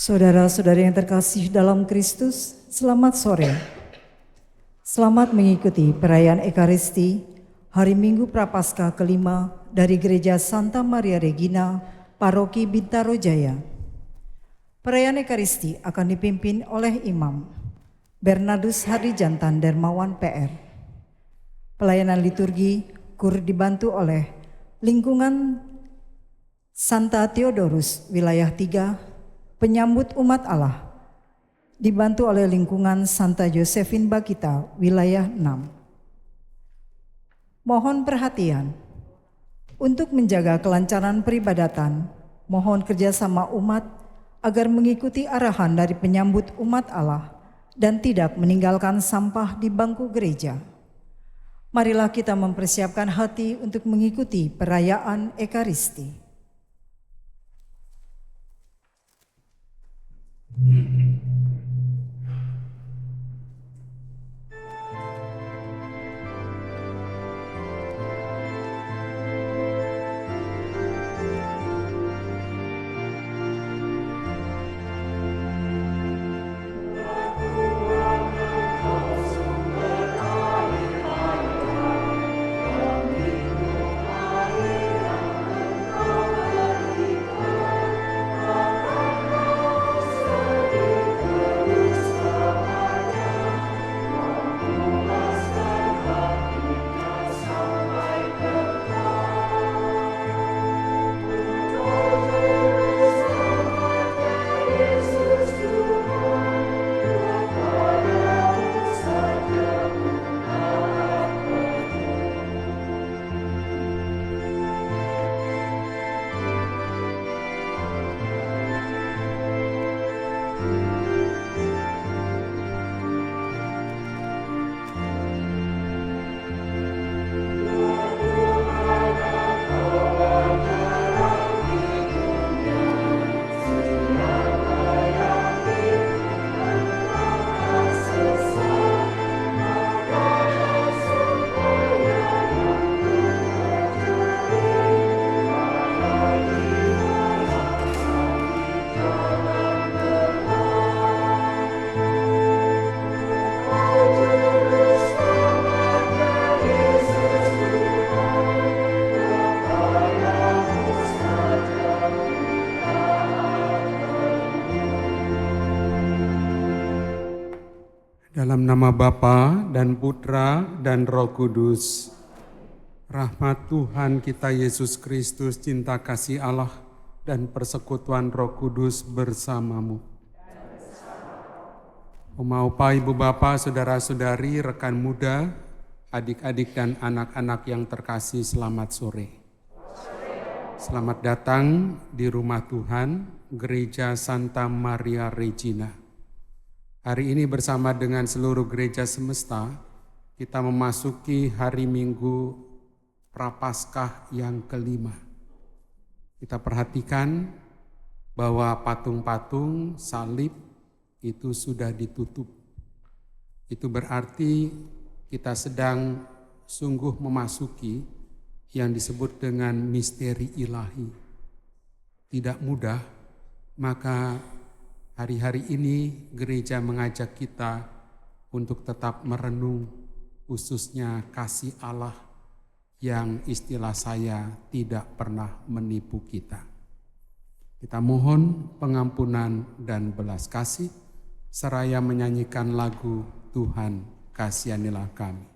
Saudara-saudari yang terkasih dalam Kristus, selamat sore. Selamat mengikuti perayaan Ekaristi hari Minggu Prapaskah kelima dari Gereja Santa Maria Regina, Paroki Bintaro Jaya. Perayaan Ekaristi akan dipimpin oleh Imam Bernardus Harijantan Dermawan PR. Pelayanan liturgi KUR dibantu oleh lingkungan Santa Theodorus wilayah 3, penyambut umat Allah, dibantu oleh lingkungan Santa Josephine Bakita wilayah 6. Mohon perhatian untuk menjaga kelancaran peribadatan. Mohon kerjasama umat agar mengikuti arahan dari penyambut umat Allah dan tidak meninggalkan sampah di bangku gereja. Marilah kita mempersiapkan hati untuk mengikuti perayaan Ekaristi. Dalam nama Bapa dan Putra dan Roh Kudus, rahmat Tuhan kita Yesus Kristus, cinta kasih Allah, dan persekutuan Roh Kudus bersamamu. Upa Ibu Bapa, Saudara-saudari, rekan muda, adik-adik dan anak-anak yang terkasih, selamat sore. Selamat datang di rumah Tuhan, Gereja Santa Maria Regina. Hari ini bersama dengan seluruh gereja semesta, kita memasuki hari Minggu Prapaskah yang kelima. Kita perhatikan bahwa patung-patung salib itu sudah ditutup. Itu berarti kita sedang sungguh memasuki yang disebut dengan misteri ilahi. Tidak mudah, maka hari-hari ini gereja mengajak kita untuk tetap merenung khususnya kasih Allah yang istilah saya tidak pernah menipu kita. Kita mohon pengampunan dan belas kasih seraya menyanyikan lagu Tuhan Kasihanilah Kami.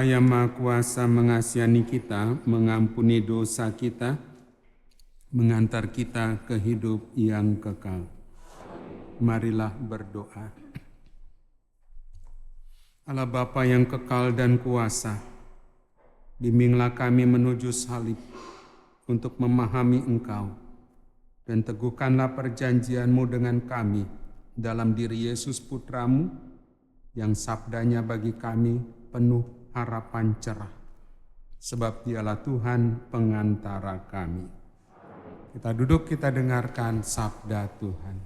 Allah yang Maha Kuasa mengasihani kita, mengampuni dosa kita, mengantar kita ke hidup yang kekal. Marilah berdoa. Allah Bapa yang kekal dan kuasa, bimbinglah kami menuju salib untuk memahami Engkau, dan teguhkanlah perjanjian-Mu dengan kami dalam diri Yesus Putra-Mu, yang sabdanya bagi kami penuh harapan cerah, sebab Dialah Tuhan pengantara kami. Kita duduk, kita dengarkan sabda Tuhan.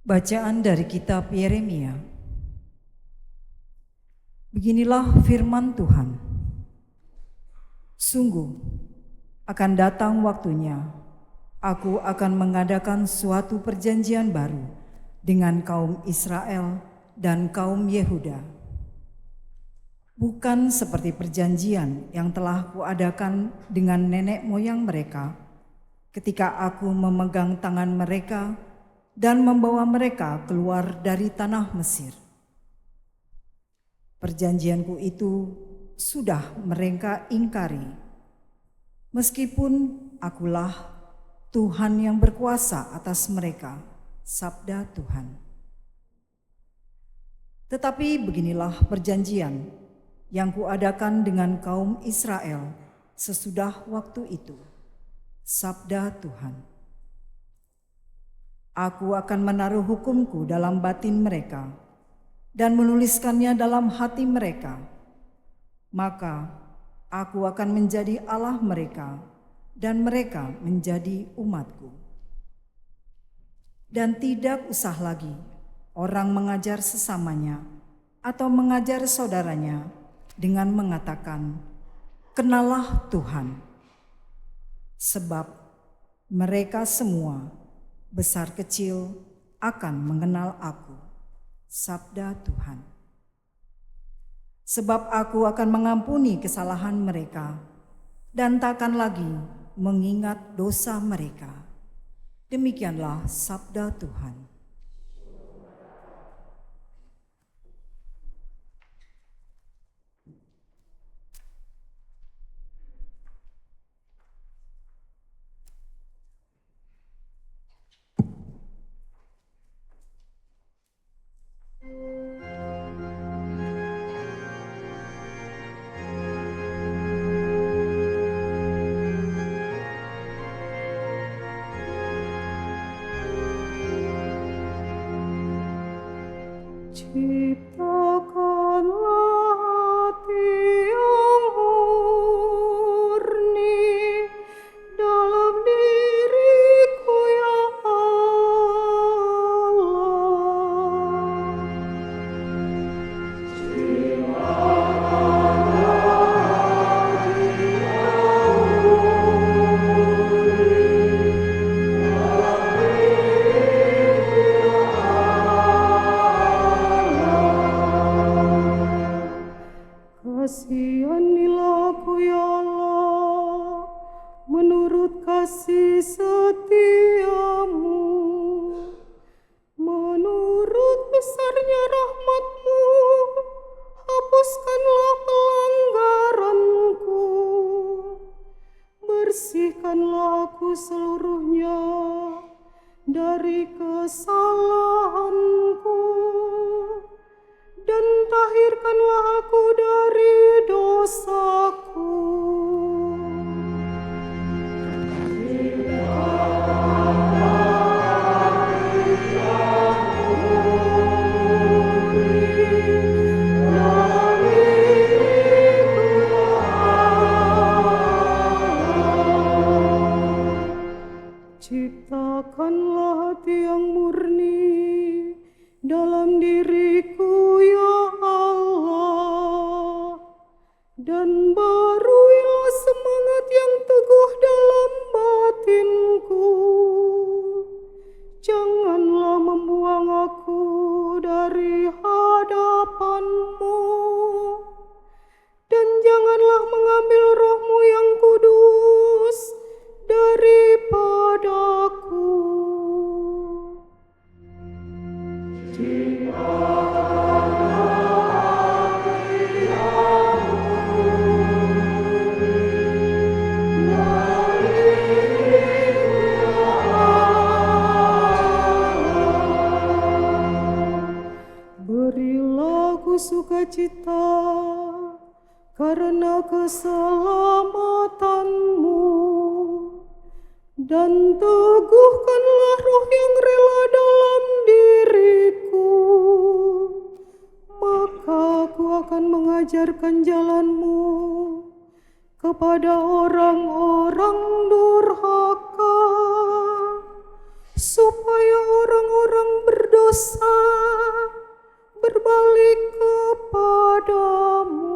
Bacaan dari kitab Yeremia. Beginilah firman Tuhan. Sungguh, akan datang waktunya, aku akan mengadakan suatu perjanjian baru dengan kaum Israel dan kaum Yehuda. Bukan seperti perjanjian yang telah kuadakan dengan nenek moyang mereka ketika aku memegang tangan mereka dan membawa mereka keluar dari tanah Mesir. Perjanjianku itu sudah mereka ingkari, meskipun akulah Tuhan yang berkuasa atas mereka, sabda Tuhan. Tetapi beginilah perjanjian yang kuadakan dengan kaum Israel sesudah waktu itu, sabda Tuhan. Aku akan menaruh hukumku dalam batin mereka dan menuliskannya dalam hati mereka. Maka aku akan menjadi Allah mereka dan mereka menjadi umatku. Dan tidak usah lagi orang mengajar sesamanya atau mengajar saudaranya dengan mengatakan, "Kenallah Tuhan." Sebab mereka semua besar kecil akan mengenal aku, sabda Tuhan. Sebab aku akan mengampuni kesalahan mereka dan takkan lagi mengingat dosa mereka. Demikianlah sabda Tuhan. Ciptakanlah hati yang murni dalam diriku, ya Allah. Ciptakanlah hati yang murni dalam diriku, kasihanilah aku, ya Allah, menurut kasih setiamu, menurut besarnya rahmat-Mu, hapuskanlah pelanggaranku, bersihkanlah aku seluruhnya dari kesalahanku, dan tahirkanlah aku dari dosaku. Ciptakanlah hati yang murni dalam diriku, ya Allah, dan baruilah sukacita karena keselamatanmu, dan teguhkanlah roh yang rela dalam diriku, maka aku akan mengajarkan jalanmu kepada orang-orang durhaka, supaya orang-orang berdosa berbalik kepadamu.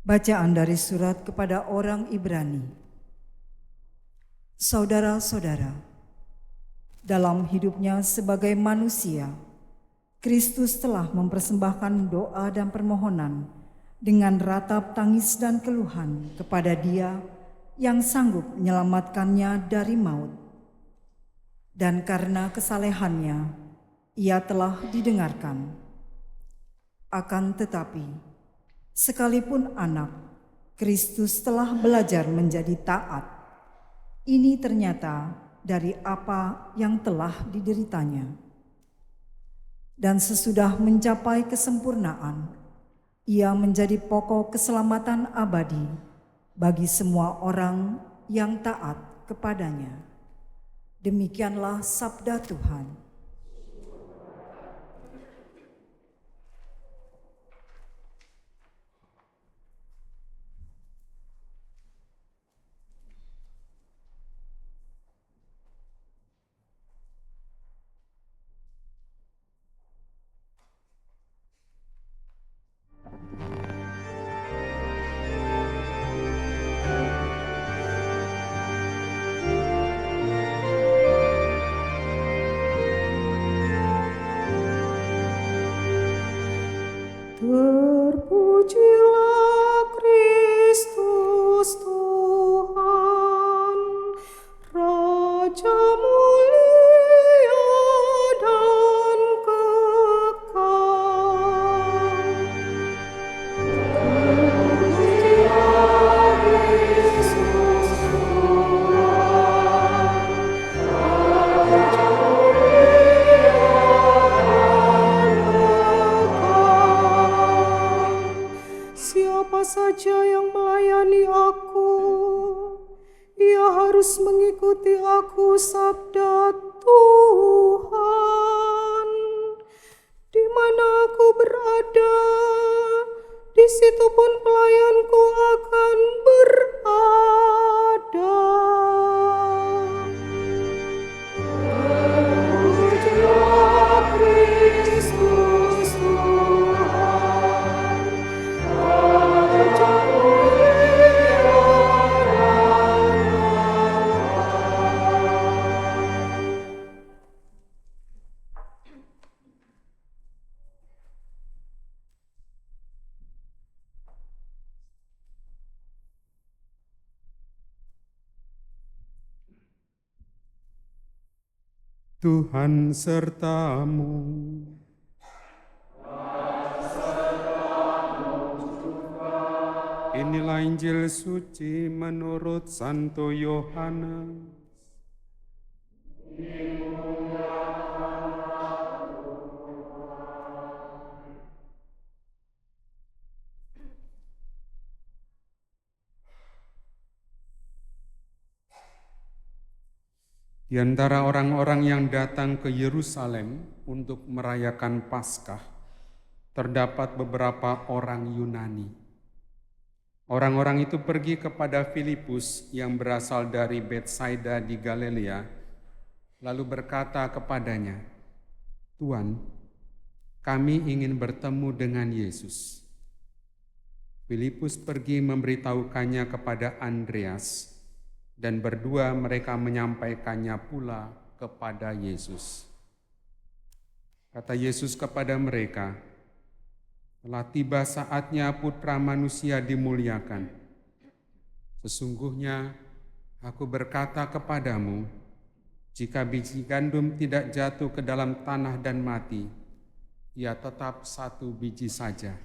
Bacaan dari surat kepada orang Ibrani. Saudara-saudara, dalam hidupnya sebagai manusia, Kristus telah mempersembahkan doa dan permohonan dengan ratap tangis dan keluhan kepada Dia yang sanggup menyelamatkannya dari maut. Dan karena kesalehannya, Ia telah didengarkan. Akan tetapi, sekalipun anak, Kristus telah belajar menjadi taat. Ini ternyata dari apa yang telah dideritanya. Dan sesudah mencapai kesempurnaan, ia menjadi pokok keselamatan abadi bagi semua orang yang taat kepadanya. Demikianlah sabda Tuhan. Terpujilah Kristus Tuhan, Raja mulia dan kekal. Terpujilah Kristus Tuhan, Raja mulia dan kekal. Siapa saja yang melayani aku, ia harus mengikuti aku, sabda Tuhan. Di mana aku berada, di situ pun pelayanku akan berada. Terpujilah Kristus Tuhan, Raja mulia dan Tuhan sertamu. Inilah Injil suci menurut Santo Yohanes. Di antara orang-orang yang datang ke Yerusalem untuk merayakan Paskah, terdapat beberapa orang Yunani. Orang-orang itu pergi kepada Filipus yang berasal dari Betsaida di Galilea, lalu berkata kepadanya, "Tuan, kami ingin bertemu dengan Yesus." Filipus pergi memberitahukannya kepada Andreas, dan berdua mereka menyampaikannya pula kepada Yesus. Kata Yesus kepada mereka, telah tiba saatnya Putra Manusia dimuliakan. Sesungguhnya aku berkata kepadamu, jika biji gandum tidak jatuh ke dalam tanah dan mati, ia tetap satu biji saja.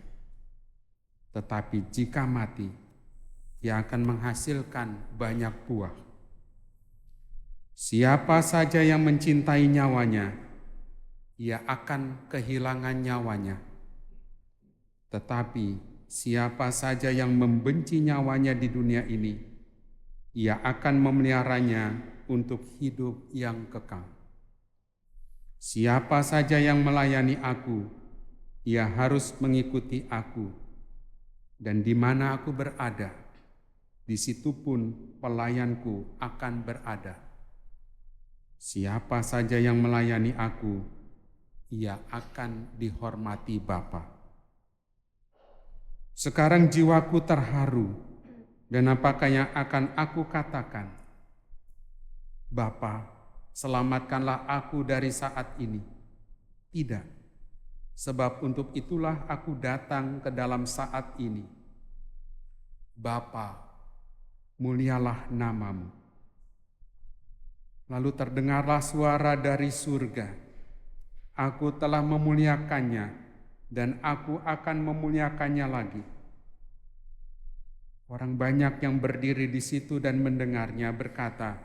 Tetapi jika mati, ia akan menghasilkan banyak buah. Siapa saja yang mencintai nyawanya, ia akan kehilangan nyawanya. Tetapi siapa saja yang membenci nyawanya di dunia ini, ia akan memeliharanya untuk hidup yang kekal. Siapa saja yang melayani aku, ia harus mengikuti aku. Dan di mana aku berada, di situ pun pelayanku akan berada. Siapa saja yang melayani aku, ia akan dihormati Bapa. Sekarang jiwaku terharu, dan apakah yang akan aku katakan? Bapa, selamatkanlah aku dari saat ini. Tidak, sebab untuk itulah aku datang ke dalam saat ini. Bapa, mulialah namamu. Lalu terdengarlah suara dari surga. Aku telah memuliakannya, dan aku akan memuliakannya lagi. Orang banyak yang berdiri di situ dan mendengarnya berkata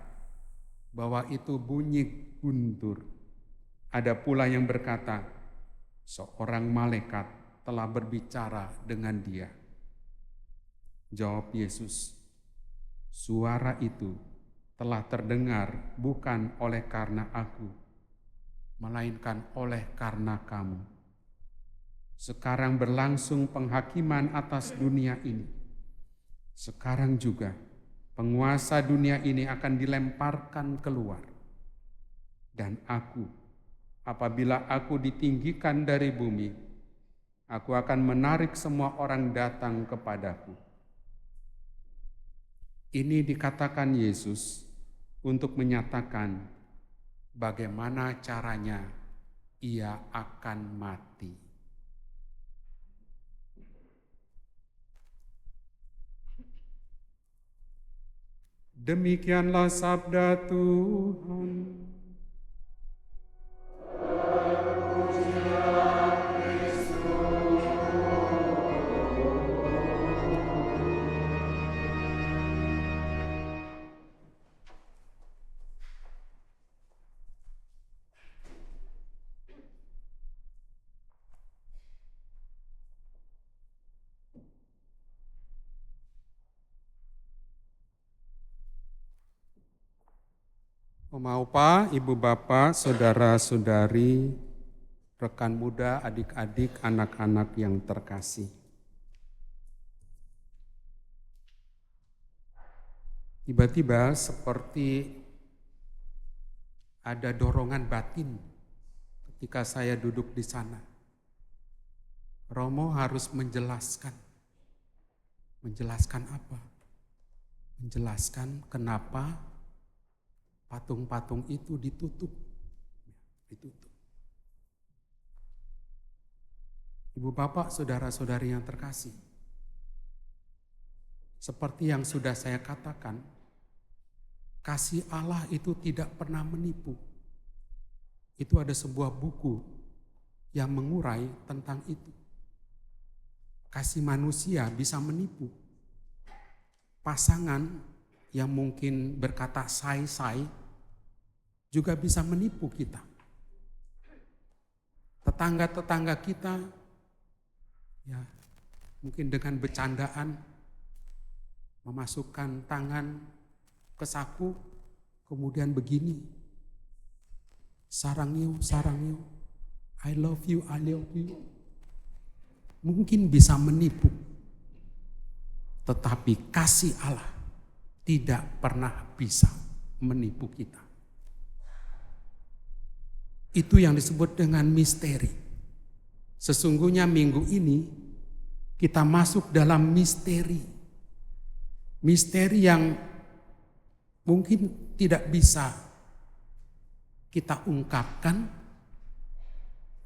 bahwa itu bunyi guntur. Ada pula yang berkata, seorang malaikat telah berbicara dengan dia. Jawab Yesus, suara itu telah terdengar bukan oleh karena aku, melainkan oleh karena kamu. Sekarang berlangsung penghakiman atas dunia ini. Sekarang juga penguasa dunia ini akan dilemparkan keluar. Dan aku, apabila aku ditinggikan dari bumi, aku akan menarik semua orang datang kepadaku. Ini dikatakan Yesus untuk menyatakan bagaimana caranya ia akan mati. Demikianlah sabda Tuhan. Oma opa, ibu bapak, saudara-saudari, rekan muda, adik-adik, anak-anak yang terkasih. Tiba-tiba seperti ada dorongan batin ketika saya duduk di sana. Romo harus menjelaskan. Menjelaskan apa? Menjelaskan kenapa patung-patung itu ditutup. Ibu bapak, saudara-saudari yang terkasih. Seperti yang sudah saya katakan, kasih Allah itu tidak pernah menipu. Itu ada sebuah buku yang mengurai tentang itu. Kasih manusia bisa menipu. Pasangan yang mungkin berkata say-say juga bisa menipu kita. Tetangga-tetangga kita ya mungkin dengan bercandaan memasukkan tangan ke saku kemudian begini. Sarangyo, sarangyo. I love you, I love you. Mungkin bisa menipu. Tetapi kasih Allah tidak pernah bisa menipu kita. Itu yang disebut dengan misteri. Sesungguhnya minggu ini kita masuk dalam misteri. Misteri yang mungkin tidak bisa kita ungkapkan,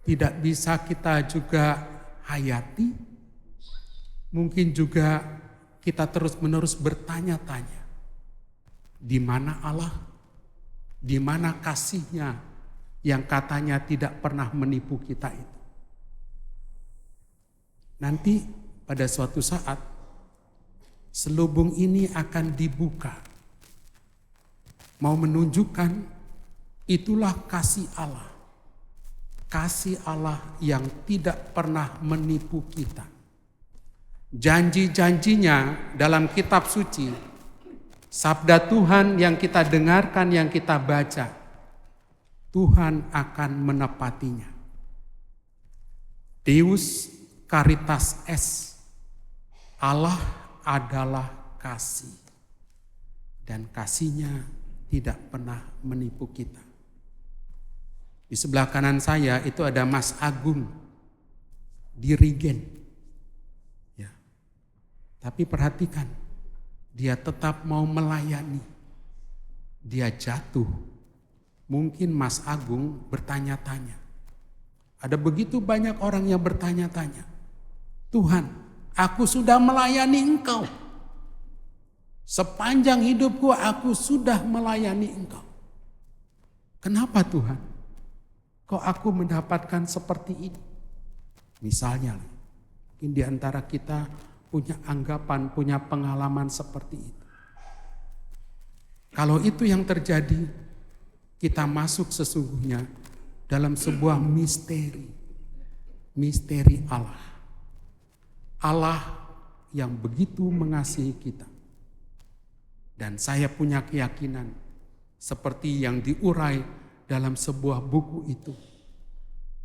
tidak bisa kita juga hayati. Mungkin juga kita terus-menerus bertanya-tanya, di mana Allah? Di mana kasih-Nya yang katanya tidak pernah menipu kita itu? Nanti pada suatu saat selubung ini akan dibuka. Mau menunjukkan itulah kasih Allah. Kasih Allah yang tidak pernah menipu kita. Janji-janjinya dalam kitab suci, sabda Tuhan yang kita dengarkan, yang kita baca, Tuhan akan menepatinya. Deus caritas est, Allah adalah kasih. Dan kasih-Nya tidak pernah menipu kita. Di sebelah kanan saya itu ada Mas Agung, dirigen. Ya. Tapi perhatikan, dia tetap mau melayani. Dia jatuh. Mungkin Mas Agung bertanya-tanya. Ada begitu banyak orang yang bertanya-tanya. Tuhan, aku sudah melayani Engkau. Sepanjang hidupku aku sudah melayani Engkau. Kenapa Tuhan? Kok aku mendapatkan seperti ini? Misalnya, mungkin di antara kita punya anggapan, punya pengalaman seperti itu. Kalau itu yang terjadi, kita masuk sesungguhnya dalam sebuah misteri. Misteri Allah. Allah yang begitu mengasihi kita. Dan saya punya keyakinan seperti yang diurai dalam sebuah buku itu.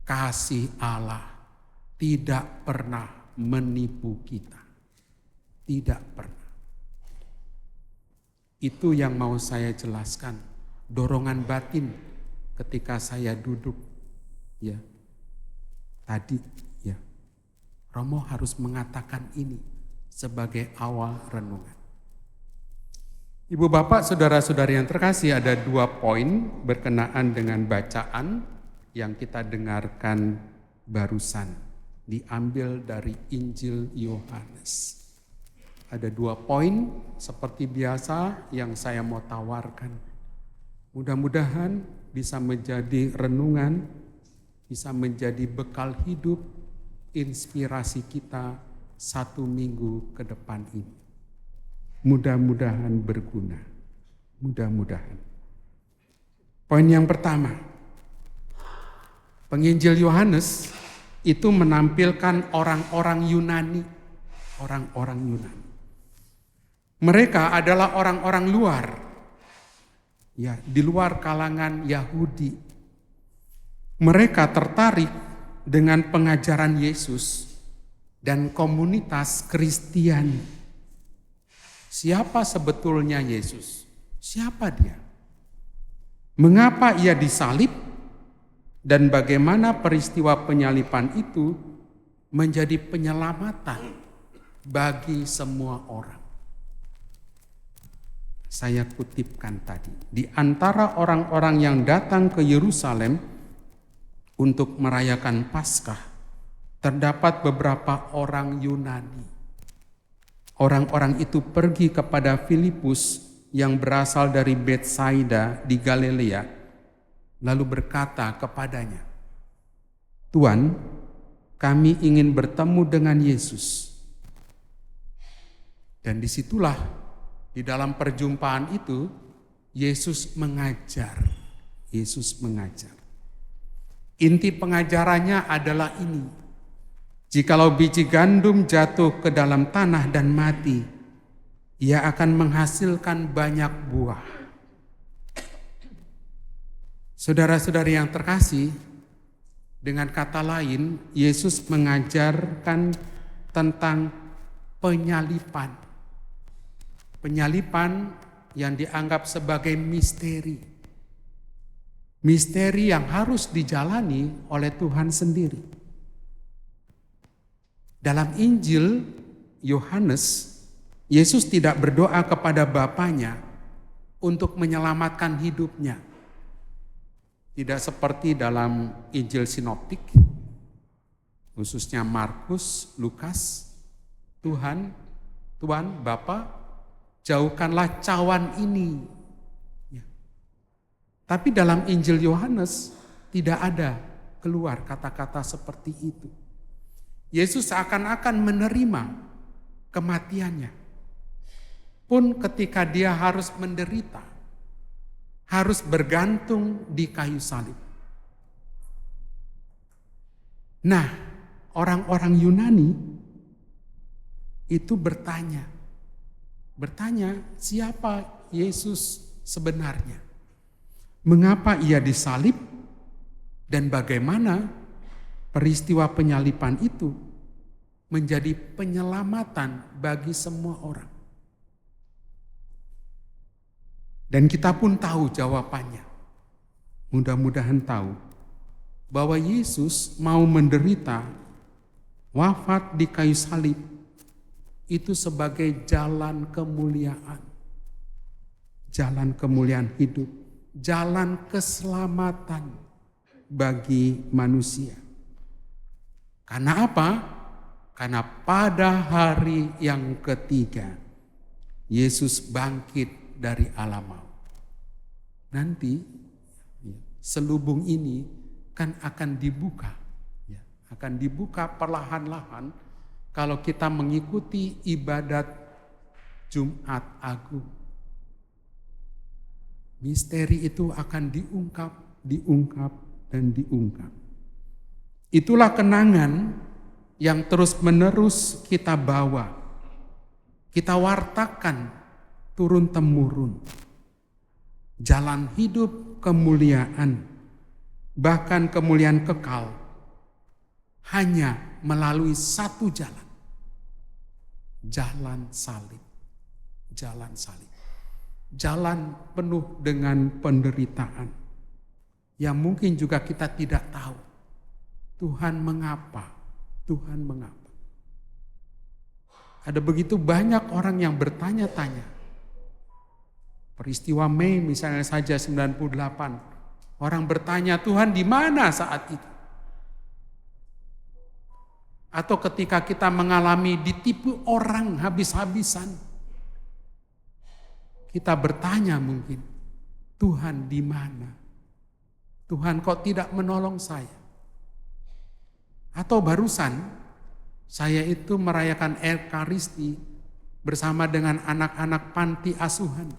Kasih Allah tidak pernah menipu kita. Tidak pernah. Itu yang mau saya jelaskan. Dorongan batin ketika saya duduk. Ya. Tadi ya. Romo harus mengatakan ini sebagai awal renungan. Ibu bapak saudara-saudari yang terkasih, ada 2 poin berkenaan dengan bacaan yang kita dengarkan barusan. Diambil dari Injil Yohanes. Ada 2 poin seperti biasa yang saya mau tawarkan. Mudah-mudahan bisa menjadi renungan, bisa menjadi bekal hidup, inspirasi kita 1 minggu ke depan ini. Mudah-mudahan berguna. Mudah-mudahan. Poin yang pertama. Penginjil Yohanes itu menampilkan orang-orang Yunani. Orang-orang Yunani. Mereka adalah orang-orang luar. Ya, di luar kalangan Yahudi. Mereka tertarik dengan pengajaran Yesus dan komunitas Kristiani. Siapa sebetulnya Yesus? Siapa dia? Mengapa ia disalib? Dan bagaimana peristiwa penyaliban itu menjadi penyelamatan bagi semua orang? Saya kutipkan tadi. Di antara orang-orang yang datang ke Yerusalem untuk merayakan Paskah, terdapat beberapa orang Yunani. Orang-orang itu pergi kepada Filipus yang berasal dari Betsaida di Galilea, lalu berkata kepadanya, "Tuan, kami ingin bertemu dengan Yesus." Dan disitulah di dalam perjumpaan itu Yesus mengajar. Yesus mengajar. Inti pengajarannya adalah ini. Jikalau biji gandum jatuh ke dalam tanah dan mati, ia akan menghasilkan banyak buah. Saudara-saudari yang terkasih, dengan kata lain, Yesus mengajarkan tentang penyaliban. Penyaliban yang dianggap sebagai misteri. Misteri yang harus dijalani oleh Tuhan sendiri. Dalam Injil Yohanes, Yesus tidak berdoa kepada Bapanya untuk menyelamatkan hidupnya. Tidak seperti dalam Injil Sinoptik, khususnya Markus, Lukas, Tuhan, Bapa, jauhkanlah cawan ini. Ya. Tapi dalam Injil Yohanes tidak ada keluar kata-kata seperti itu. Yesus seakan-akan menerima kematiannya. Pun ketika dia harus menderita, harus bergantung di kayu salib. Nah, orang-orang Yunani itu bertanya siapa Yesus sebenarnya? Mengapa ia disalib? Dan bagaimana peristiwa penyaliban itu menjadi penyelamatan bagi semua orang? Dan kita pun tahu jawabannya. Mudah-mudahan tahu bahwa Yesus mau menderita, wafat di kayu salib itu sebagai jalan kemuliaan. Jalan kemuliaan hidup, jalan keselamatan bagi manusia. Karena apa? Karena pada hari yang ketiga Yesus bangkit dari alam maut. Nanti selubung ini kan akan dibuka. Akan dibuka perlahan-lahan kalau kita mengikuti ibadat Jumat Agung. Misteri itu akan diungkap dan diungkap. Itulah kenangan yang terus-menerus kita bawa. Kita wartakan turun-temurun. Jalan hidup kemuliaan, bahkan kemuliaan kekal, hanya melalui satu jalan. Jalan salib. Jalan salib. Jalan penuh dengan penderitaan. Yang mungkin juga kita tidak tahu. Tuhan mengapa? Tuhan mengapa? Ada begitu banyak orang yang bertanya-tanya. Peristiwa Mei misalnya saja 98. Orang bertanya, Tuhan di mana saat itu? Atau ketika kita mengalami ditipu orang habis-habisan. Kita bertanya mungkin, Tuhan di mana? Tuhan kok tidak menolong saya? Atau barusan saya itu merayakan Ekaristi bersama dengan anak-anak panti asuhan.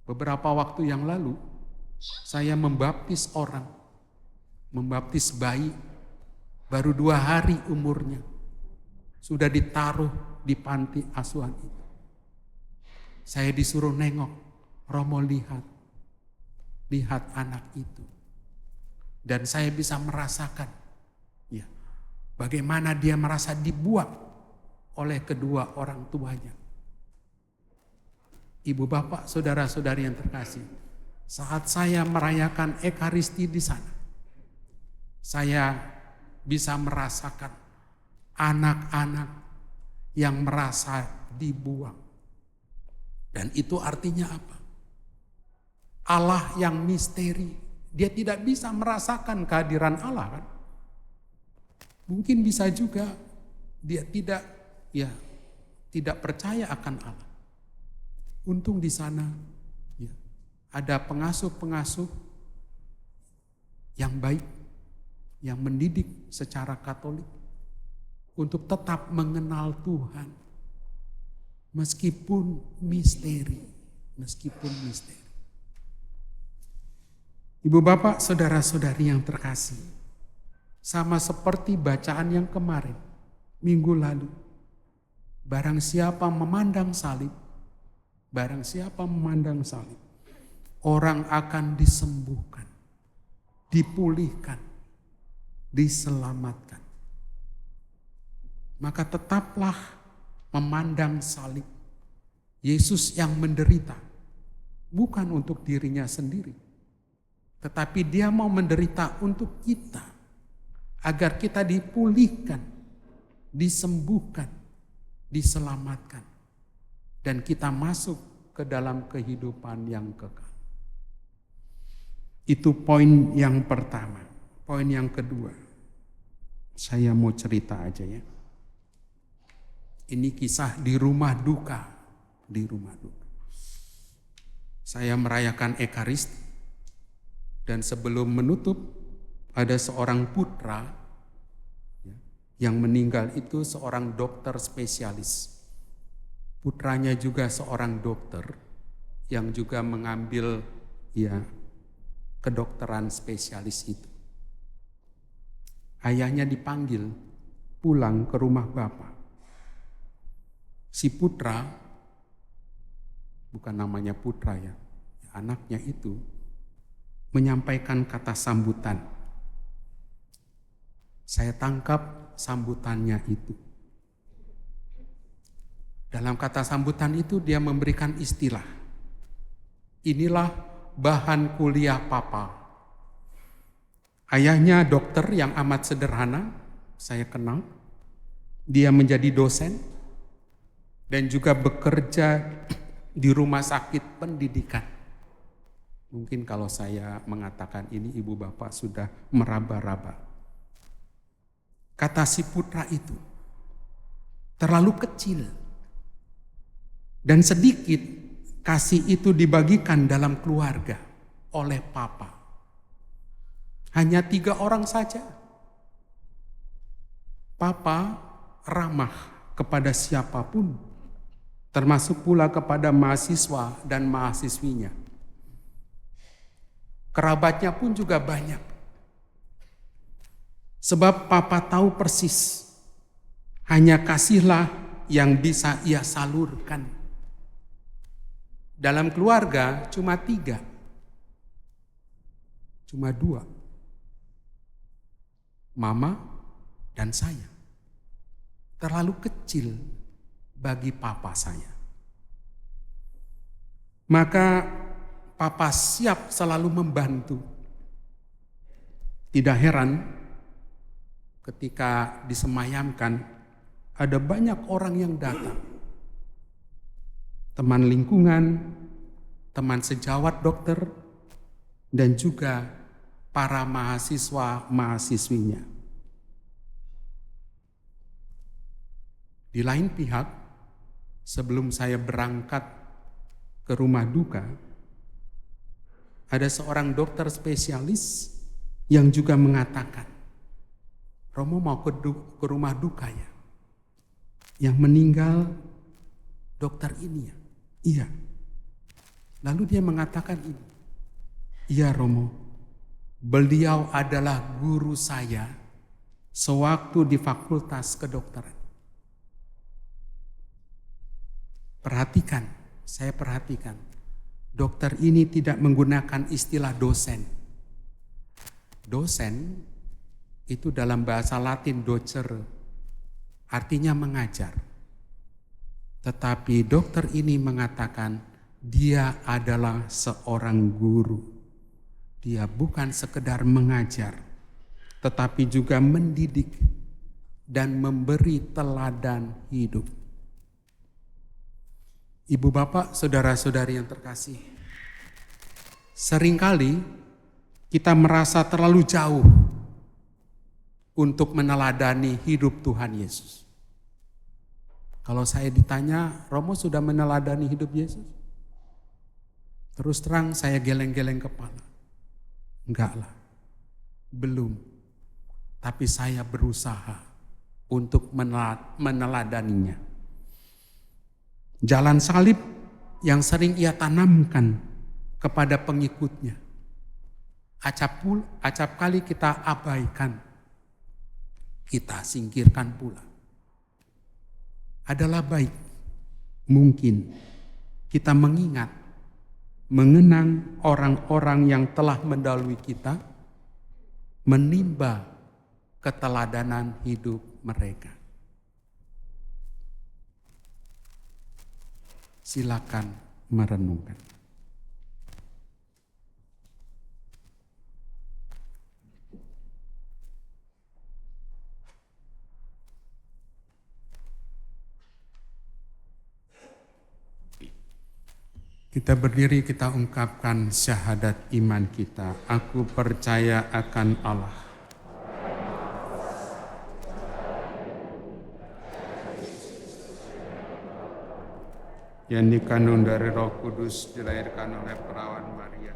Beberapa waktu yang lalu saya membaptis orang, membaptis bayi baru 2 hari umurnya. Sudah ditaruh di panti asuhan itu. Saya disuruh nengok, Romo lihat anak itu. Dan saya bisa merasakan bagaimana dia merasa dibuang oleh kedua orang tuanya. Ibu bapak, saudara-saudari yang terkasih, saat saya merayakan Ekaristi di sana, saya bisa merasakan anak-anak yang merasa dibuang. Dan itu artinya apa? Allah yang misteri, dia tidak bisa merasakan kehadiran Allah kan? Mungkin bisa juga dia tidak percaya akan Allah. Untung di sana ada pengasuh-pengasuh yang baik, yang mendidik secara Katolik untuk tetap mengenal Tuhan meskipun misteri. Ibu bapak, saudara-saudari yang terkasih, sama seperti bacaan yang kemarin, minggu lalu, barang siapa memandang salib, orang akan disembuhkan, dipulihkan, diselamatkan. Maka tetaplah memandang salib. Yesus yang menderita, bukan untuk dirinya sendiri, tetapi dia mau menderita untuk kita, agar kita dipulihkan, disembuhkan, diselamatkan. Dan kita masuk ke dalam kehidupan yang kekal. Itu poin yang pertama. Poin yang kedua, Saya mau cerita aja ya. Ini kisah di rumah duka. Di rumah duka. Saya merayakan Ekaristi. Dan sebelum menutup, ada seorang putra yang meninggal itu seorang dokter spesialis. Putranya juga seorang dokter yang juga mengambil kedokteran spesialis itu. Ayahnya dipanggil pulang ke rumah bapak. Si putra, bukan namanya putra ya, anaknya itu menyampaikan kata sambutan. Saya tangkap sambutannya itu. Dalam kata sambutan itu dia memberikan istilah. Inilah bahan kuliah papa. Ayahnya dokter yang amat sederhana, saya kenal. Dia menjadi dosen dan juga bekerja di rumah sakit pendidikan. Mungkin kalau saya mengatakan ini ibu bapak sudah meraba-raba. Kata si putra itu terlalu kecil dan sedikit kasih itu dibagikan dalam keluarga oleh papa. Hanya 3 orang saja. Papa ramah kepada siapapun, termasuk pula kepada mahasiswa dan mahasiswinya. Kerabatnya pun juga banyak. Sebab papa tahu persis, hanya kasihlah yang bisa ia salurkan. Dalam keluarga cuma 3, cuma 2. Mama dan saya. Terlalu kecil bagi papa saya. Maka papa siap selalu membantu. Tidak heran ketika disemayamkan ada banyak orang yang datang. Teman lingkungan, teman sejawat dokter, dan juga para mahasiswa-mahasiswinya. Di lain pihak, sebelum saya berangkat ke rumah duka, ada seorang dokter spesialis yang juga mengatakan, Romo mau ke rumah duka ya? Yang meninggal dokter ini ya? Iya. Lalu dia mengatakan ini, iya Romo, beliau adalah guru saya sewaktu di fakultas kedokteran. Perhatikan, saya perhatikan, dokter ini tidak menggunakan istilah dosen. Dosen itu dalam bahasa Latin docere, artinya mengajar. Tetapi dokter ini mengatakan dia adalah seorang guru. Dia bukan sekedar mengajar, tetapi juga mendidik dan memberi teladan hidup. Ibu bapak, saudara-saudari yang terkasih, seringkali kita merasa terlalu jauh untuk meneladani hidup Tuhan Yesus. Kalau saya ditanya, Romo sudah meneladani hidup Yesus? Terus terang saya geleng-geleng kepala. Enggak lah, belum. Tapi saya berusaha untuk meneladaninya. Jalan salib yang sering ia tanamkan kepada pengikutnya, acap kali kita abaikan, kita singkirkan pula. Adalah baik, mungkin kita mengenang orang-orang yang telah mendahului kita, menimba keteladanan hidup mereka. Silakan merenungkan. Kita berdiri, kita ungkapkan syahadat iman kita. Aku percaya akan Allah, yang dikandung dari Roh Kudus, dilahirkan oleh perawan Maria,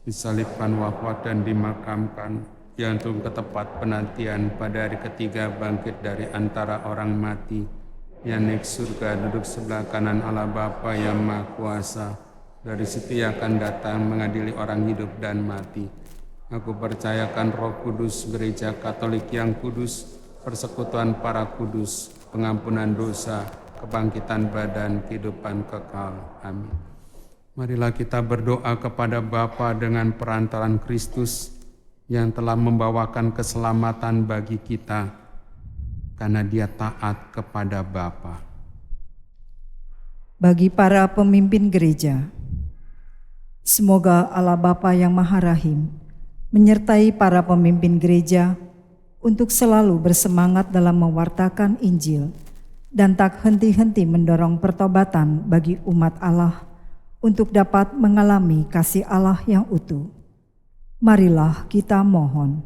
disalibkan, wafat dan dimakamkan, jantung ke tempat penantian, pada hari ketiga bangkit dari antara orang mati, yang naik surga, duduk sebelah kanan Allah Bapa yang Maha Kuasa. Dari situ ia akan datang mengadili orang hidup dan mati. Aku percayakan Roh Kudus, gereja Katolik yang kudus, persekutuan para kudus, pengampunan dosa, kebangkitan badan, kehidupan kekal. Amin. Marilah kita berdoa kepada Bapa dengan perantaran Kristus yang telah membawakan keselamatan bagi kita, karena Dia taat kepada Bapa. Bagi para pemimpin gereja, semoga Allah Bapa yang Maha Rahim menyertai para pemimpin gereja untuk selalu bersemangat dalam mewartakan Injil dan tak henti-henti mendorong pertobatan bagi umat Allah untuk dapat mengalami kasih Allah yang utuh. Marilah kita mohon.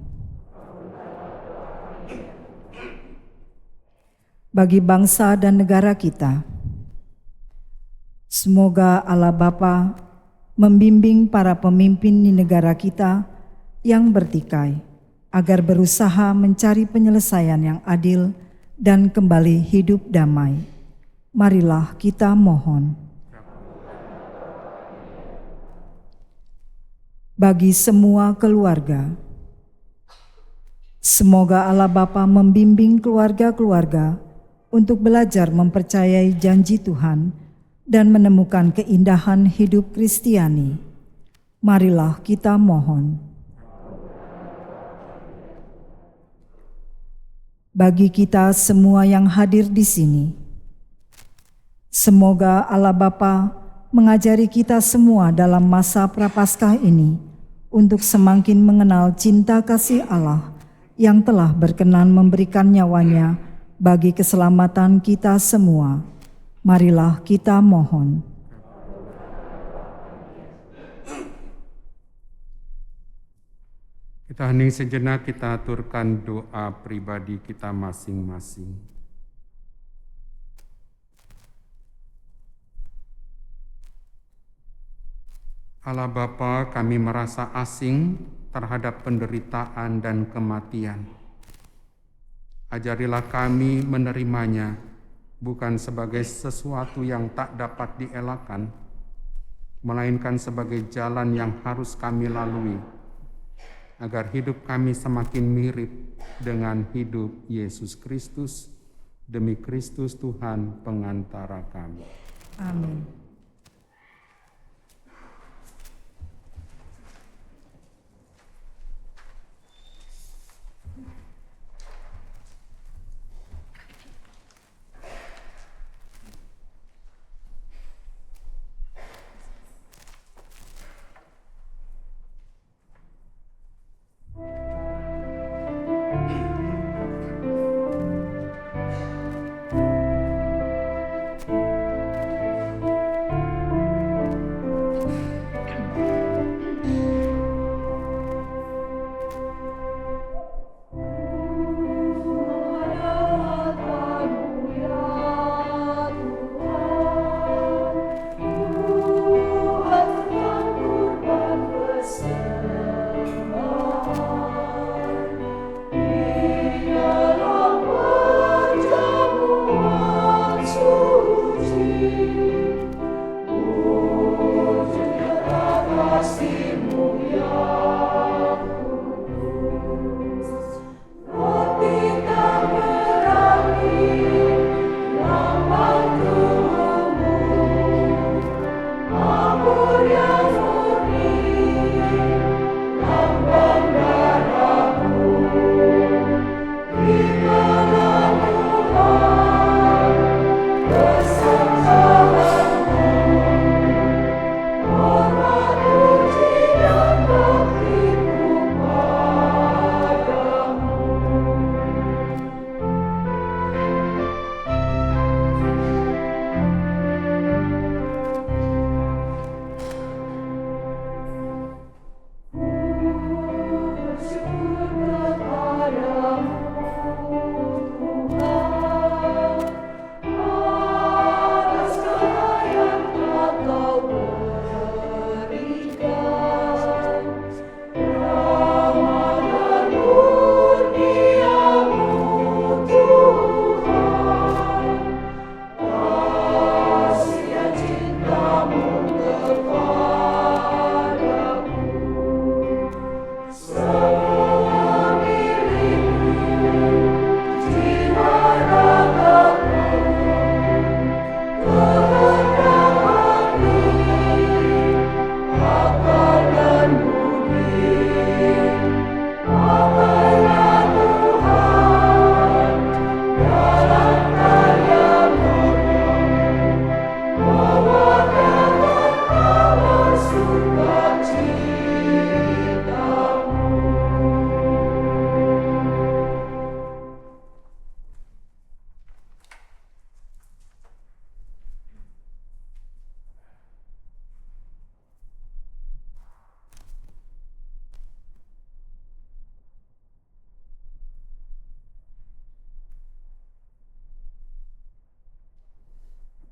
Bagi bangsa dan negara kita, semoga Allah Bapa membimbing para pemimpin di negara kita yang bertikai agar berusaha mencari penyelesaian yang adil dan kembali hidup damai. Marilah kita mohon. Bagi semua keluarga, semoga Allah Bapa membimbing keluarga-keluarga untuk belajar mempercayai janji Tuhan dan menemukan keindahan hidup Kristiani. Marilah kita mohon. Bagi kita semua yang hadir di sini, semoga Allah Bapa mengajari kita semua dalam masa Prapaskah ini untuk semakin mengenal cinta kasih Allah yang telah berkenan memberikan nyawanya bagi keselamatan kita semua. Marilah kita mohon. Kita hening sejenak, kita aturkan doa pribadi kita masing-masing. Allah Bapa, kami merasa asing terhadap penderitaan dan kematian. Ajarilah kami menerimanya bukan sebagai sesuatu yang tak dapat dielakkan, melainkan sebagai jalan yang harus kami lalui, agar hidup kami semakin mirip dengan hidup Yesus Kristus, demi Kristus Tuhan pengantara kami. Amin.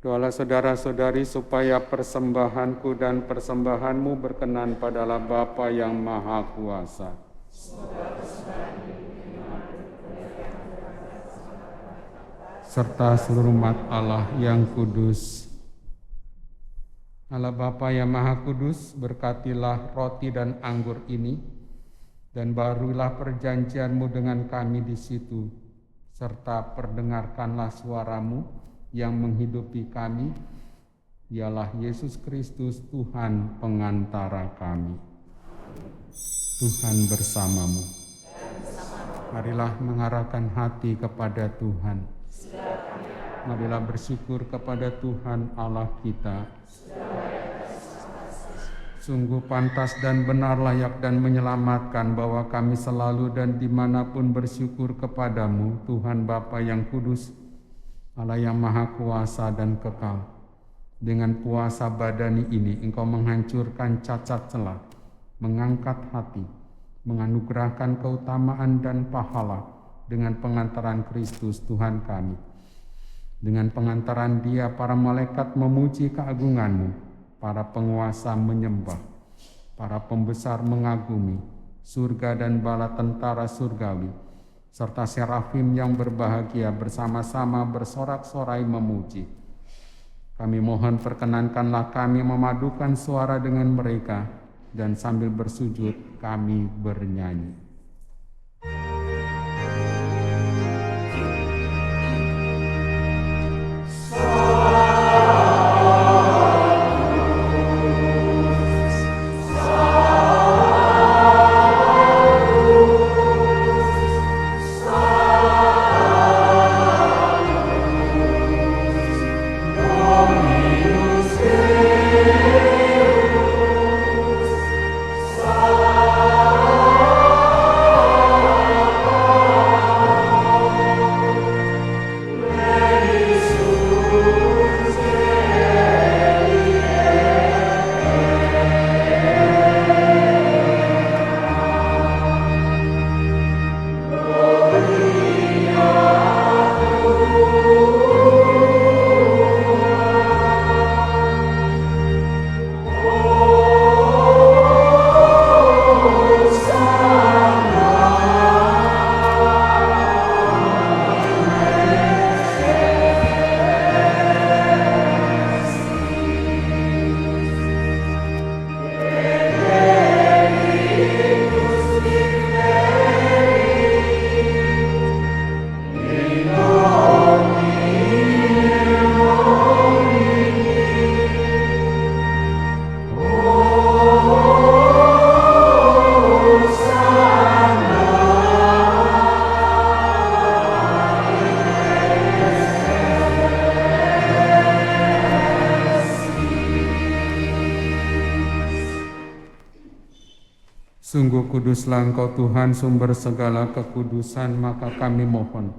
Doalah saudara-saudari supaya persembahanku dan persembahanmu berkenan pada Allah Bapa yang Maha Kuasa. Serta seluruh umat Allah yang kudus. Allah Bapa yang Maha Kudus, berkatilah roti dan anggur ini, dan barulah perjanjian-Mu dengan kami di situ, serta perdengarkanlah suara-Mu yang menghidupi kami, ialah Yesus Kristus Tuhan pengantara kami. Tuhan bersamamu. Marilah mengarahkan hati kepada Tuhan. Marilah bersyukur kepada Tuhan Allah kita. Sungguh pantas dan benar, layak dan menyelamatkan bahwa kami selalu dan dimanapun bersyukur kepadamu, Tuhan Bapa yang kudus, Allah yang Maha Kuasa dan kekal. Dengan puasa badani ini Engkau menghancurkan cacat celah, mengangkat hati, menganugerahkan keutamaan dan pahala dengan pengantaran Kristus Tuhan kami. Dengan pengantaran Dia para malaikat memuji keagungan-Mu, para penguasa menyembah, para pembesar mengagumi, surga dan bala tentara surgawi, serta serafim yang berbahagia bersama-sama bersorak-sorai memuji. Kami mohon perkenankanlah kami memadukan suara dengan mereka, dan sambil bersujud kami bernyanyi. Sungguh kuduslah Engkau Tuhan, sumber segala kekudusan, maka kami mohon,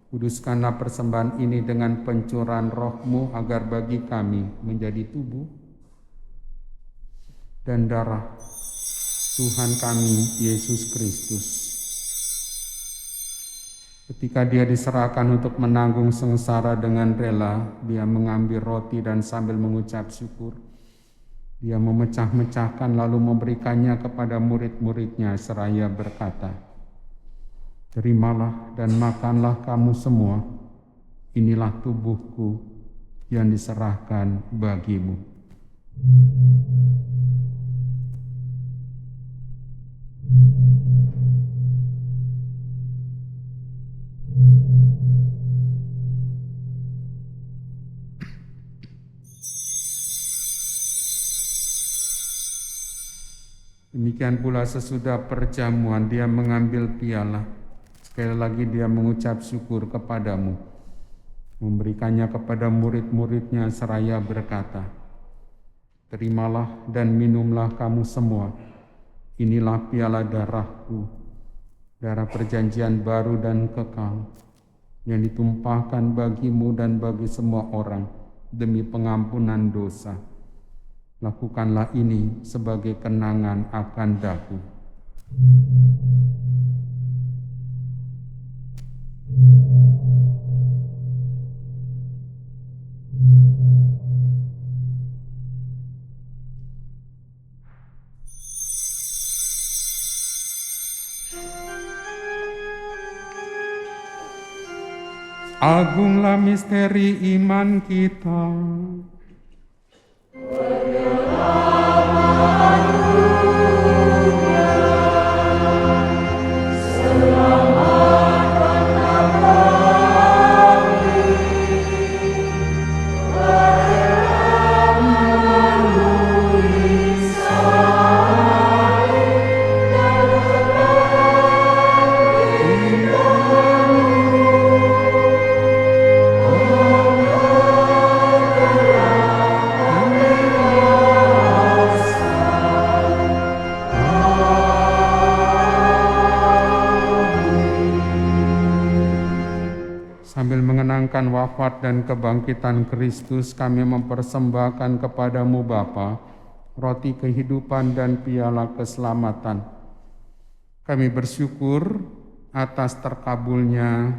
kuduskanlah persembahan ini dengan pencurahan Roh-Mu, agar bagi kami menjadi tubuh dan darah Tuhan kami, Yesus Kristus. Ketika Dia diserahkan untuk menanggung sengsara dengan rela, Dia mengambil roti dan sambil mengucap syukur, Dia memecah-mecahkan lalu memberikannya kepada murid-muridnya seraya berkata, "Terimalah dan makanlah kamu semua, inilah tubuhku yang diserahkan bagimu." Demikian pula sesudah perjamuan Dia mengambil piala. Sekali lagi Dia mengucap syukur kepadamu, memberikannya kepada murid-muridnya seraya berkata, "Terimalah dan minumlah kamu semua, inilah piala darahku, darah perjanjian baru dan kekal, yang ditumpahkan bagimu dan bagi semua orang demi pengampunan dosa. Lakukanlah ini sebagai kenangan akan daku." Agunglah misteri iman kita. Sambil mengenangkan wafat dan kebangkitan Kristus, kami mempersembahkan kepadamu Bapa, roti kehidupan dan piala keselamatan. Kami bersyukur atas terkabulnya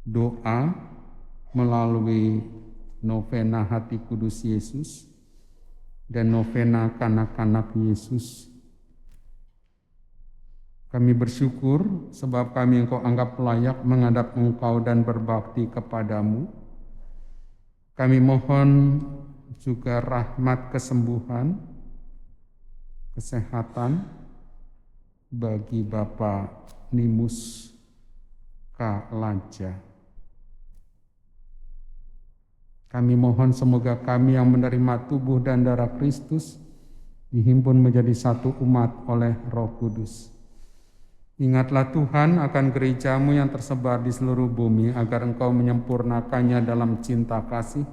doa melalui novena Hati Kudus Yesus dan novena Kanak-kanak Yesus. Kami bersyukur sebab kami Engkau anggap layak menghadap Engkau dan berbakti kepadamu. Kami mohon juga rahmat kesembuhan, kesehatan bagi Bapak Nimus K. Laja. Kami mohon semoga kami yang menerima tubuh dan darah Kristus dihimpun menjadi satu umat oleh Roh Kudus. Ingatlah Tuhan akan gerejamu yang tersebar di seluruh bumi, agar Engkau menyempurnakannya dalam cinta kasih,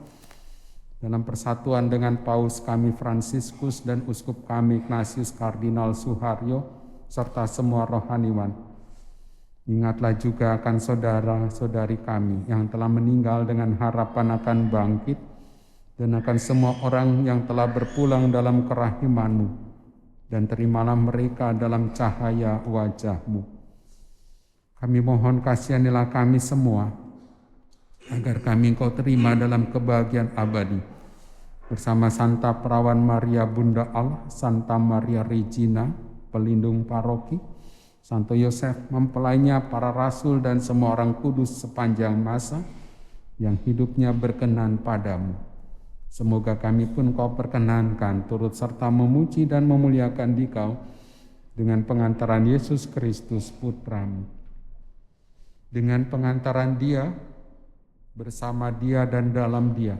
dalam persatuan dengan Paus kami Fransiskus dan Uskup kami Ignatius Kardinal Suharyo, serta semua rohaniwan. Ingatlah juga akan saudara-saudari kami yang telah meninggal dengan harapan akan bangkit, dan akan semua orang yang telah berpulang dalam kerahiman-Mu, dan terimalah mereka dalam cahaya wajah-Mu. Kami mohon kasihanilah kami semua, agar kami Engkau terima dalam kebahagiaan abadi, bersama Santa Perawan Maria Bunda Allah, Santa Maria Regina, pelindung paroki, Santo Yosef, mempelainya, para rasul dan semua orang kudus sepanjang masa yang hidupnya berkenan padamu. Semoga kami pun Kau perkenankan turut serta memuji dan memuliakan Dikau dengan pengantaran Yesus Kristus Putra-Mu. Dengan pengantaran Dia, bersama Dia dan dalam Dia,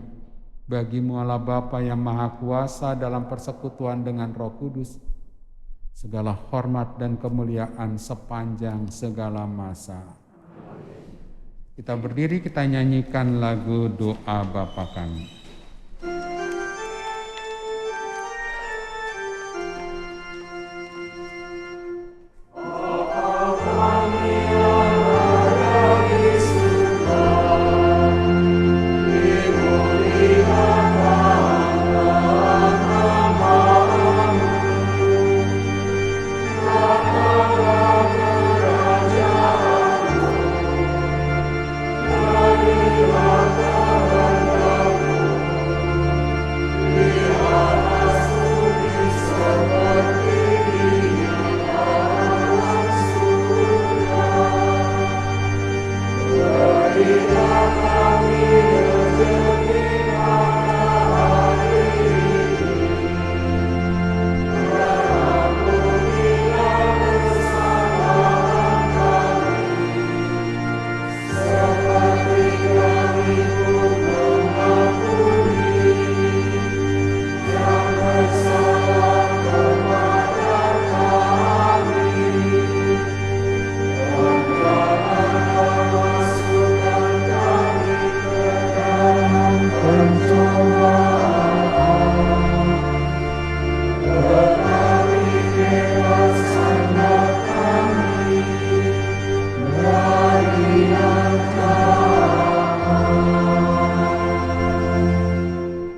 bagi-Mu Allah Bapa yang Maha Kuasa dalam persekutuan dengan Roh Kudus, segala hormat dan kemuliaan sepanjang segala masa. Kita berdiri, kita nyanyikan lagu doa Bapa Kami.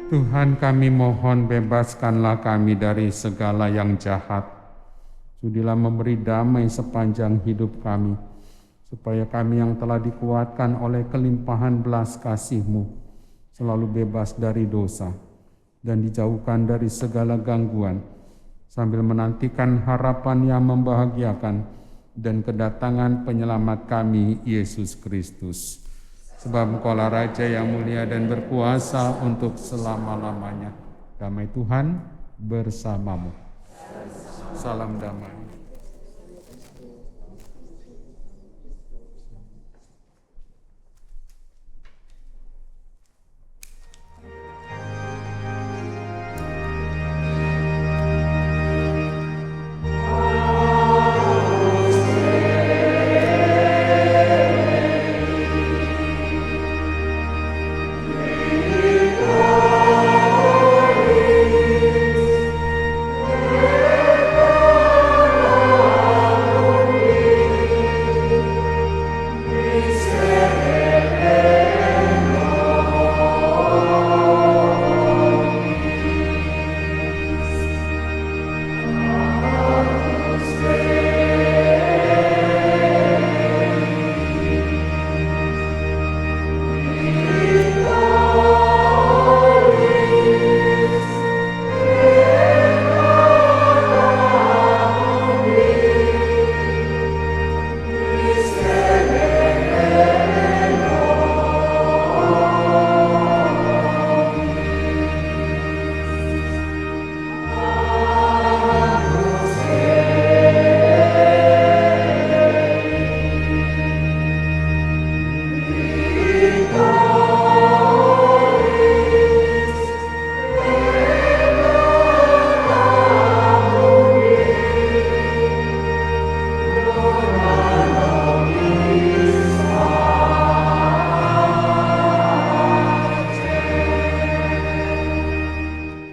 Tuhan, kami mohon bebaskanlah kami dari segala yang jahat. Sudilah memberi damai sepanjang hidup kami, supaya kami yang telah dikuatkan oleh kelimpahan belas kasih-Mu selalu bebas dari dosa dan dijauhkan dari segala gangguan, sambil menantikan harapan yang membahagiakan dan kedatangan penyelamat kami, Yesus Kristus. Sebab Engkaulah Raja yang mulia dan berkuasa untuk selama-lamanya. Damai Tuhan bersamamu. Salam damai.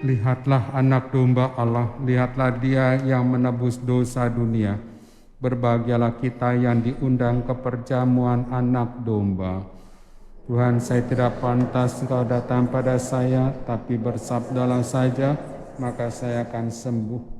Lihatlah anak domba Allah, lihatlah dia yang menebus dosa dunia. Berbahagialah kita yang diundang ke perjamuan anak domba. Tuhan, saya tidak pantas Engkau datang pada saya, tapi bersabdalah saja, maka saya akan sembuh.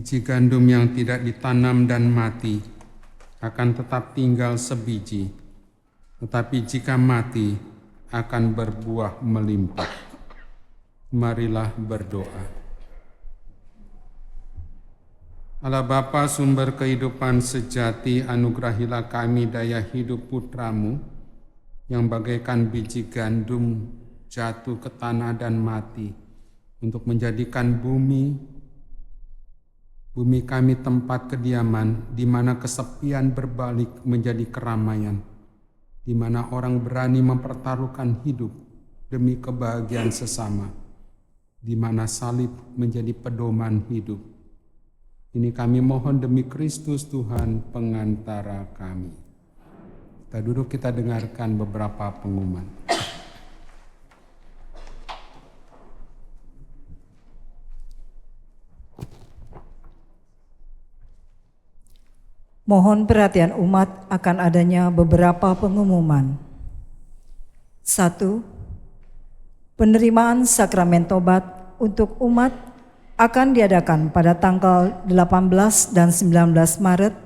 biji gandum yang tidak ditanam dan mati akan tetap tinggal sebiji, tetapi jika mati akan berbuah melimpah. Marilah berdoa. Allah Bapa, sumber kehidupan sejati, anugerahilah kami daya hidup putra-Mu yang bagaikan biji gandum jatuh ke tanah dan mati untuk menjadikan bumi kami tempat kediaman di mana kesepian berbalik menjadi keramaian, di mana orang berani mempertaruhkan hidup demi kebahagiaan sesama, di mana salib menjadi pedoman hidup. Ini kami mohon demi Kristus Tuhan pengantara kami. Kita duduk, kita dengarkan beberapa pengumuman. Mohon perhatian umat akan adanya beberapa pengumuman. 1. Penerimaan sakramen tobat untuk umat akan diadakan pada tanggal 18 dan 19 Maret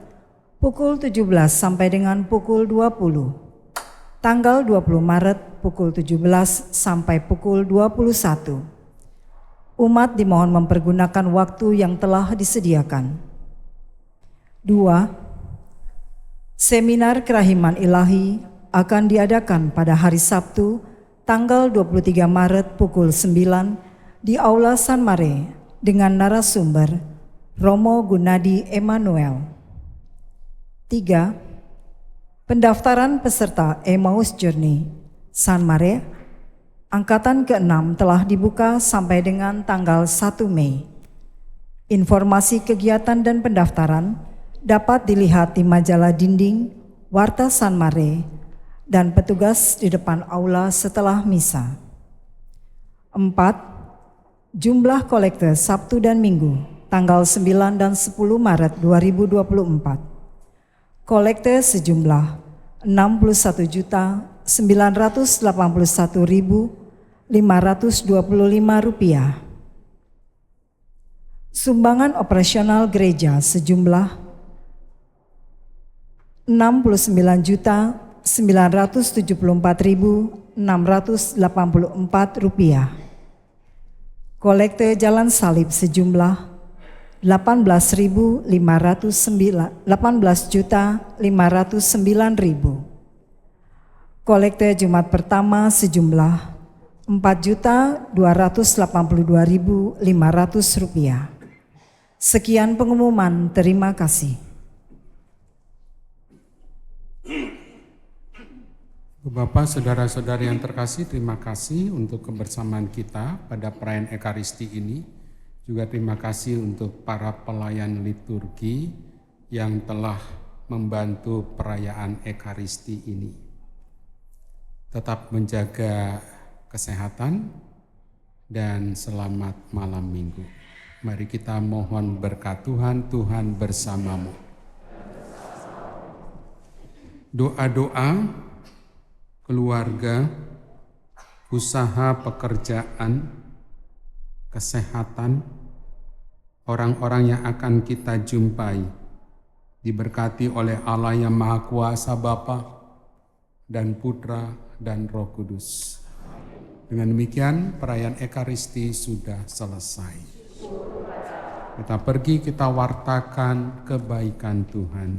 pukul 17 sampai dengan pukul 20. Tanggal 20 Maret pukul 17 sampai pukul 21. Umat dimohon mempergunakan waktu yang telah disediakan. 2. Seminar Kerahiman Ilahi akan diadakan pada hari Sabtu tanggal 23 Maret pukul 9 di Aula San Mare dengan narasumber Romo Gunadi Emmanuel. 3. Pendaftaran peserta Emmaus Journey San Mare angkatan ke-6 telah dibuka sampai dengan tanggal 1 Mei. Informasi kegiatan dan pendaftaran dapat dilihat di majalah dinding Warta San Mare dan petugas di depan aula setelah misa. 4. Jumlah kolekte Sabtu dan Minggu tanggal 9 dan 10 Maret 2024. Kolekte sejumlah Rp61.981.525. Sumbangan operasional gereja sejumlah Rp69.974.684. Kolekte jalan salib sejumlah Rp18.509.000. Kolekte Jumat pertama sejumlah Rp4.282.500. Sekian pengumuman, terima kasih. Bapak, saudara-saudari yang terkasih, terima kasih untuk kebersamaan kita pada perayaan Ekaristi ini. Juga terima kasih untuk para pelayan liturgi yang telah membantu perayaan Ekaristi ini. Tetap menjaga kesehatan dan selamat malam minggu. Mari kita mohon berkat Tuhan, Tuhan bersamamu. Doa-doa keluarga, usaha, pekerjaan, kesehatan, orang-orang yang akan kita jumpai, diberkati oleh Allah yang Maha Kuasa Bapa dan Putra dan Roh Kudus. Dengan demikian perayaan Ekaristi sudah selesai. Kita pergi, kita wartakan kebaikan Tuhan.